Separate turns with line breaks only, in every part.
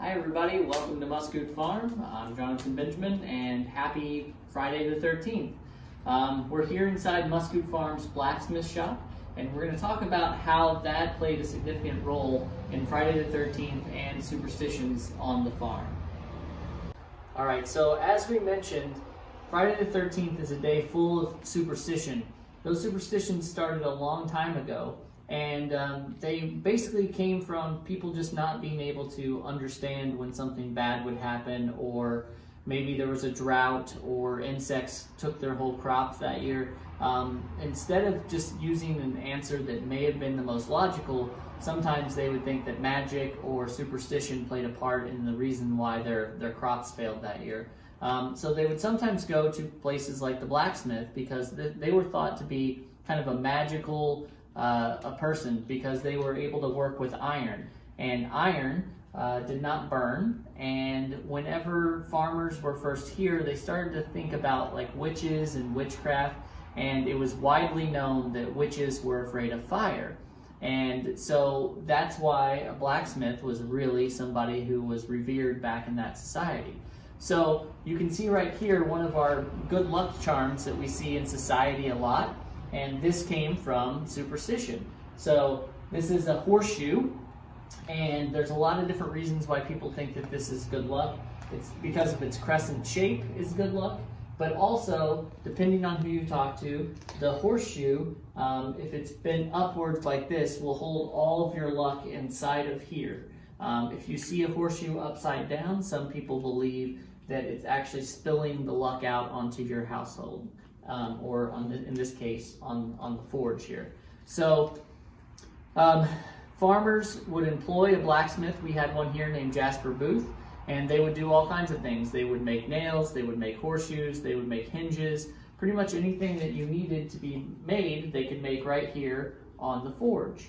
Hi everybody, welcome to Muscoot Farm. I'm Jonathan Benjamin and happy Friday the 13th. We're here inside Muscoot Farm's blacksmith shop and we're going to talk about how that played a significant role in Friday the 13th and superstitions on the farm. Alright, so as we mentioned, Friday the 13th is a day full of superstition. Those superstitions started a long time ago. And they basically came from people just not being able to understand when something bad would happen, or maybe there was a drought or insects took their whole crop that year. Instead of just using an answer that may have been the most logical, sometimes they would think that magic or superstition played a part in the reason why their crops failed that year. So they would sometimes go to places like the blacksmith because they were thought to be kind of a magical a person, because they were able to work with iron, and iron did not burn. And whenever farmers were first here, they started to think about like witches and witchcraft, and it was widely known that witches were afraid of fire. And so that's why a blacksmith was really somebody who was revered back in that society. So you can see right here one of our good luck charms that we see in society a lot. And this came from superstition. So this is a horseshoe, and there's a lot of different reasons why people think that this is good luck. It's because of its crescent shape is good luck, but also, depending on who you talk to, the horseshoe, if it's bent upwards like this, will hold all of your luck inside of here. If you see a horseshoe upside down, some people believe that it's actually spilling the luck out onto your household. Or in this case, on the forge here. So farmers would employ a blacksmith. We had one here named Jasper Booth, and they would do all kinds of things. They would make nails, they would make horseshoes, they would make hinges. Pretty much anything that you needed to be made, they could make right here on the forge.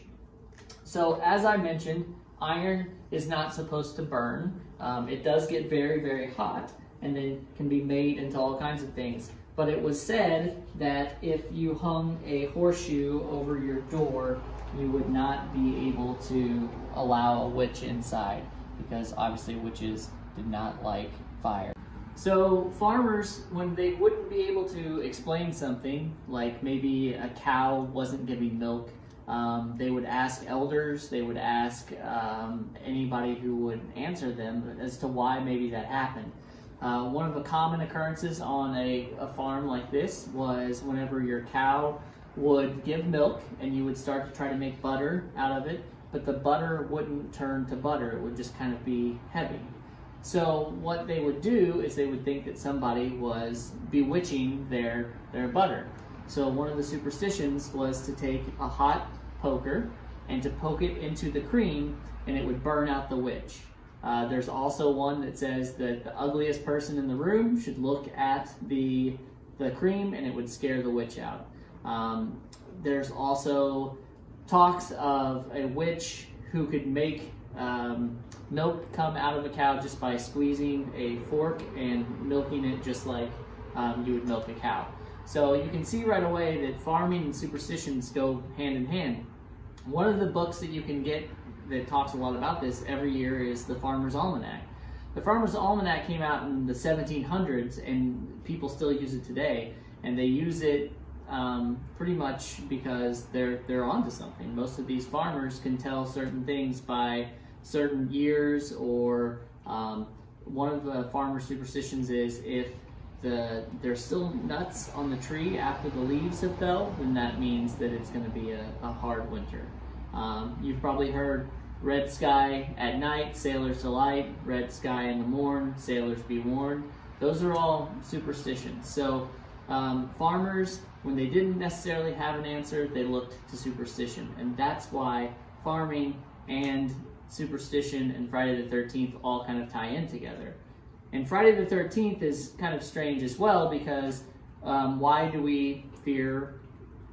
So as I mentioned, iron is not supposed to burn. It does get very, very hot, and then can be made into all kinds of things. But it was said that if you hung a horseshoe over your door, you would not be able to allow a witch inside, because obviously witches did not like fire. So farmers, when they wouldn't be able to explain something, like maybe a cow wasn't giving milk, they would ask elders, they would ask anybody who would answer them as to why maybe that happened. One of the common occurrences on a farm like this was whenever your cow would give milk and you would start to try to make butter out of it, but the butter wouldn't turn to butter, it would just kind of be heavy. So what they would do is they would think that somebody was bewitching their butter. So one of the superstitions was to take a hot poker and to poke it into the cream, and it would burn out the witch. There's also one that says that the ugliest person in the room should look at the cream and it would scare the witch out. There's also talks of a witch who could make milk come out of a cow just by squeezing a fork and milking it just like you would milk a cow. So you can see right away that farming and superstitions go hand in hand. One of the books that you can get that talks a lot about this every year is the Farmer's Almanac. The Farmer's Almanac came out in the 1700s, and people still use it today, and they use it pretty much because they're onto something. Most of these farmers can tell certain things by certain years, or one of the farmer superstitions is if there's still nuts on the tree after the leaves have fell, then that means that it's going to be a hard winter. You've probably heard red sky at night, sailors delight, red sky in the morn, sailors be warned. Those are all superstitions. So farmers, when they didn't necessarily have an answer, they looked to superstition. And that's why farming and superstition and Friday the 13th all kind of tie in together. And Friday the 13th is kind of strange as well, because why do we fear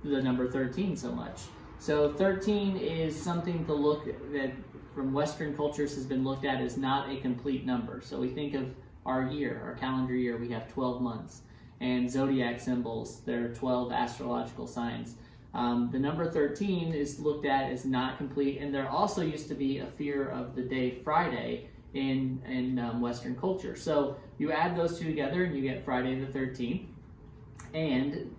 the number 13 so much? So 13 is something to look that from Western cultures has been looked at as not a complete number. So we think of our year, our calendar year, we have 12 months. And zodiac symbols, there are 12 astrological signs. The number 13 is looked at as not complete, and there also used to be a fear of the day Friday in Western culture. So you add those two together and you get Friday the 13th. And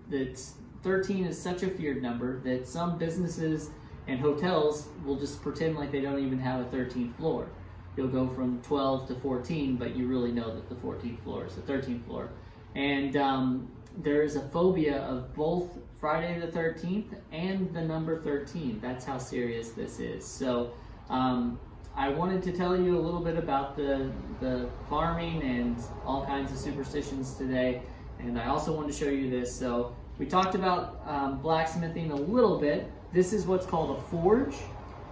13 is such a feared number that some businesses and hotels will just pretend like they don't even have a 13th floor. You'll go from 12 to 14, but you really know that the 14th floor is the 13th floor. And there is a phobia of both Friday the 13th and the number 13. That's how serious this is. So I wanted to tell you a little bit about the farming and all kinds of superstitions today. And I also wanted to show you this. So we talked about blacksmithing a little bit. This is what's called a forge.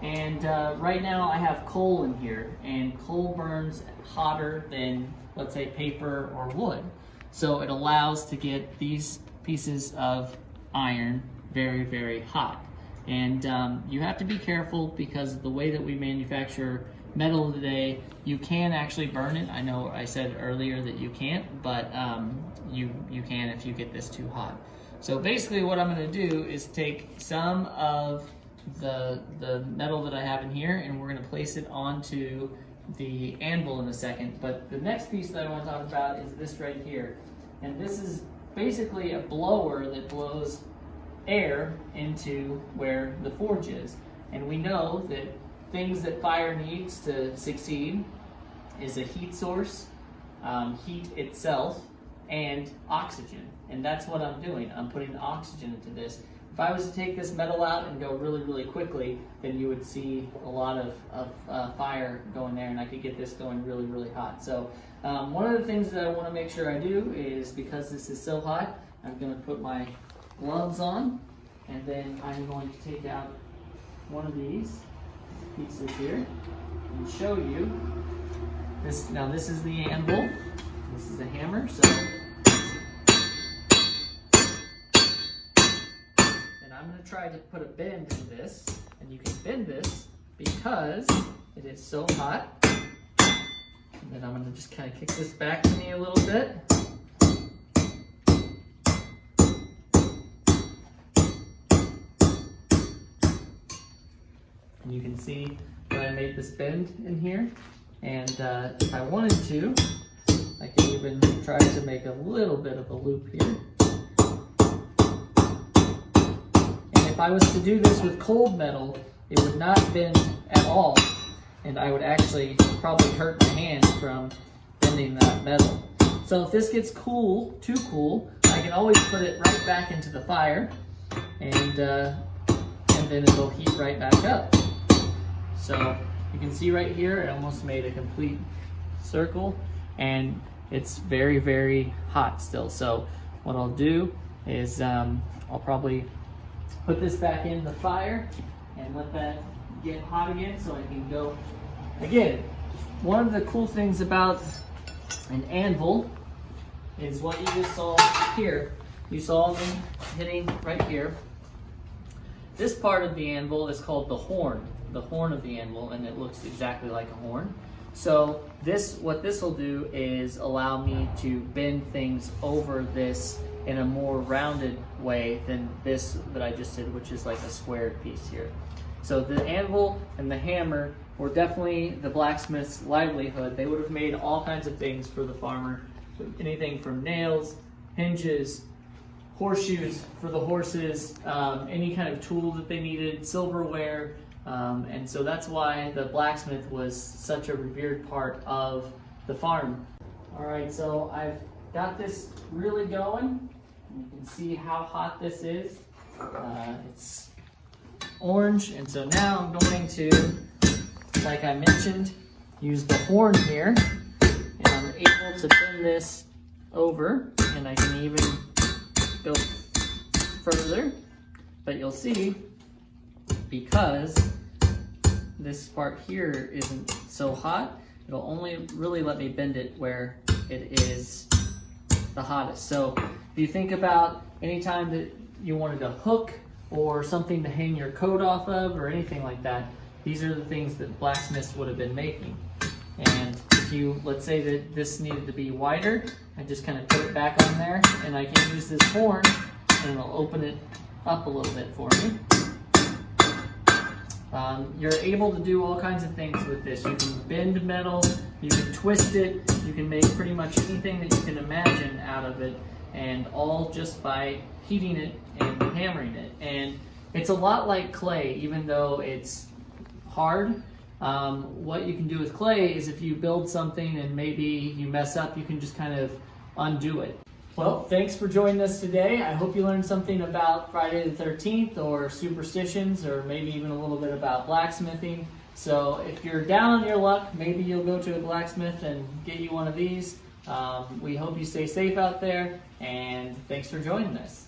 And right now I have coal in here, and coal burns hotter than, let's say, paper or wood. So it allows to get these pieces of iron very, very hot. And you have to be careful because of the way that we manufacture metal today. You can actually burn it. I know I said earlier that you can't, but you can if you get this too hot. So basically what I'm going to do is take some of the metal that I have in here, and we're going to place it onto the anvil in a second. But the next piece that I want to talk about is this right here. And this is basically a blower that blows air into where the forge is. And we know that things that fire needs to succeed is a heat source, heat itself, and oxygen. And that's what I'm doing. I'm putting oxygen into this. If I was to take this metal out and go really, really quickly, then you would see a lot of fire going there, and I could get this going really, really hot. So one of the things that I want to make sure I do is, because this is so hot, I'm going to put my gloves on, and then I'm going to take out one of these pieces here and show you this. Now this is the anvil. This is a hammer. So. I'm going to try to put a bend in this, and you can bend this because it is so hot. And then I'm going to just kind of kick this back to me a little bit. And you can see that I made this bend in here. And if I wanted to, I can even try to make a little bit of a loop here. If I was to do this with cold metal, it would not bend at all, and I would actually probably hurt my hand from bending that metal. So if this gets cool, too cool, I can always put it right back into the fire, and then it'll heat right back up. So you can see right here, I almost made a complete circle, and it's very, very hot still. So what I'll do is I'll probably put this back in the fire and let that get hot again so I can go. Again, one of the cool things about an anvil is what you just saw here. You saw me hitting right here. This part of the anvil is called the horn of the anvil, and it looks exactly like a horn. So what this will do is allow me to bend things over this in a more rounded way than this that I just did, which is like a squared piece here. So the anvil and the hammer were definitely the blacksmith's livelihood. They would have made all kinds of things for the farmer. Anything from nails, hinges, horseshoes for the horses, any kind of tool that they needed, silverware. And so that's why the blacksmith was such a revered part of the farm. All right, so I've got this really going. You can see how hot this is. It's orange, and so now I'm going to, like I mentioned, use the horn here, and I'm able to bend this over, and I can even go further, but you'll see, because this part here isn't so hot, it'll only really let me bend it where it is the hottest. So if you think about any time that you wanted a hook or something to hang your coat off of or anything like that, these are the things that blacksmiths would have been making. And if you, let's say that this needed to be wider, I just kind of put it back on there, and I can use this horn and it'll open it up a little bit for me. You're able to do all kinds of things with this. You can bend metal, you can twist it, you can make pretty much anything that you can imagine out of it, and all just by heating it and hammering it. And it's a lot like clay, even though it's hard. What you can do with clay is if you build something and maybe you mess up, you can just kind of undo it. Well, thanks for joining us today. I hope you learned something about Friday the 13th or superstitions, or maybe even a little bit about blacksmithing. So if you're down on your luck, maybe you'll go to a blacksmith and get you one of these. We hope you stay safe out there, and thanks for joining us.